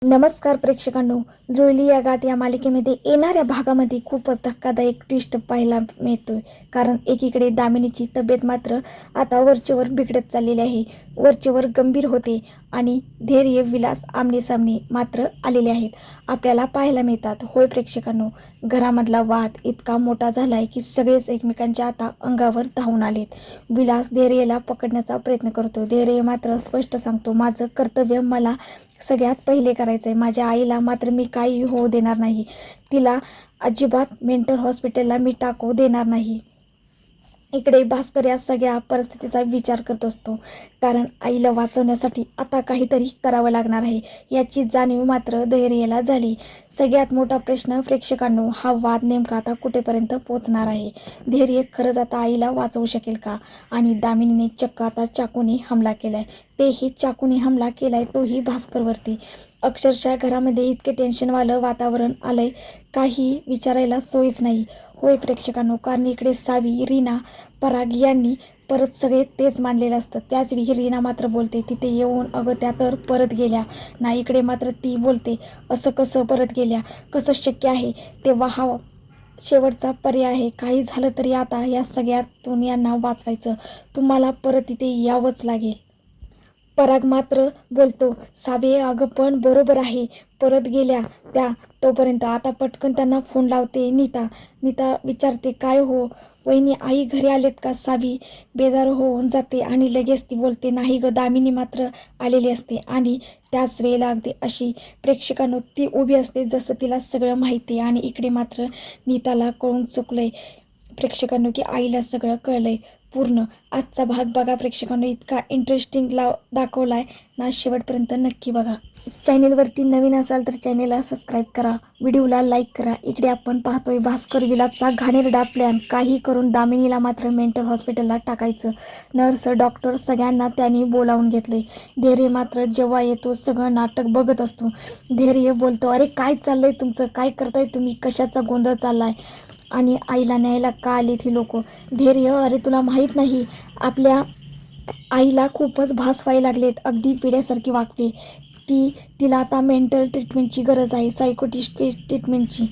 नमस्कार प्रेक्षकांनो, जुळली या गाठ या मालिकेमध्ये येणाऱ्या भागामध्ये खूपच धक्कादायक ट्विस्ट पाहायला मिळतोय. कारण एकीकडे दामिनीची तब्येत मात्र आता वरचेवर बिघडत चाललेली आहे. वरचेवर गंभीर होते आणि धैर्य विलास आमनेसामने मात्र आलेले आहेत आपल्याला पाहायला मिळतात. होय प्रेक्षकांनो, घरामधला वाद इतका मोठा झाला आहे की सगळेच एकमेकांच्या आता अंगावर धावून आलेत. विलास धैर्यला पकडण्याचा प्रयत्न करतो. धैर्य मात्र स्पष्ट सांगतो, माझं कर्तव्य मला सगळ्यात पहिले करायचं आहे. माझ्या आईला मात्र मी काही होऊ देणार नाही. तिला अजिबात मेंटल हॉस्पिटलला मी टाकू देणार नाही. इकडे भास्कर या सगळ्या परिस्थितीचा विचार करत असतो. कारण आईला वाचवण्यासाठी आता काहीतरी करावं लागणार आहे याची जाणीव मात्र धैर्याला झाली. सगळ्यात मोठा प्रश्न प्रेक्षकांनो, हा वाद नेमका आता कुठेपर्यंत पोहोचणार आहे? धैर्य खरंच आता आईला वाचवू शकेल का? आणि दामिनीने चक्क आता चाकूने हमला केलाय. तेही चाकूने हमला केलाय, तोही भास्करवरती. अक्षरशः घरामध्ये इतके टेन्शनवालं वातावरण आलंय, काही विचारायला सोयीच नाही. होय प्रेक्षकांनो, कारण इकडे सावी, रीना, पराग यांनी परत सगळे तेच मांडलेलं असतं. त्याच वेळी रीना मात्र बोलते, तिथे येऊन अगं त्या तर परत गेल्या ना. इकडे मात्र ती बोलते, असं कसं परत गेल्या, कसं शक्य आहे? तेव्हा हा शेवटचा पर्याय आहे. काही झालं तरी आता या सगळ्यातून यांना वाचवायचं, तुम्हाला परत इथे यावंच लागेल. पराग मात्र बोलतो, सावे अगं पण बरोबर आहे, परत गेल्या त्या. तोपर्यंत आता पटकन त्यांना फोन लावते. नीता विचारते, काय हो वहिनी, आई घरी आलेत का? सावी बेजार होऊन जाते आणि लगेच ती बोलते, नाही ग. दामिनी मात्र आलेली असते आणि त्याच वेळेला अगदी अशी प्रेक्षकांनो ती उभी असते जसं तिला सगळं माहिती आहे. आणि इकडे मात्र नीताला कळून चुकलंय प्रेक्षकांनो की आईला सगळं कळलंय पूर्ण. आजचा भाग बघा प्रेक्षकांनो, इतका इंटरेस्टिंग दाखवलाय ना, शेवटपर्यंत नक्की बघा. चॅनेलवरती नवीन असाल तर चॅनेलला सबस्क्राईब करा, व्हिडिओला लाईक करा. इकडे आपण पाहतोय भास्कर विलासचा घाणेरडा प्लॅन. काही करून दामिनीला मात्र मेंटल हॉस्पिटलला टाकायचं. नर्स, डॉक्टर सगळ्यांना त्यांनी बोलावून घेतलंय. धैर्य मात्र जेव्हा येतो सगळं नाटक बघत असतो. धैर्य बोलतो, अरे काय चाललंय तुमचं, काय करताय तुम्ही, कशाचा गोंधळ चाललाय आणि आईला न्यायला का आलीत ही लोक? धैर्य, अरे तुला माहीत नाही, आपल्या आईला खूपच भास व्हायला लागलेत, अगदी पिढ्यासारखी वागते ती. तिला आता मेंटल ट्रीटमेंटची गरज आहे, सायकोटिस्ट ट्रीटमेंटची.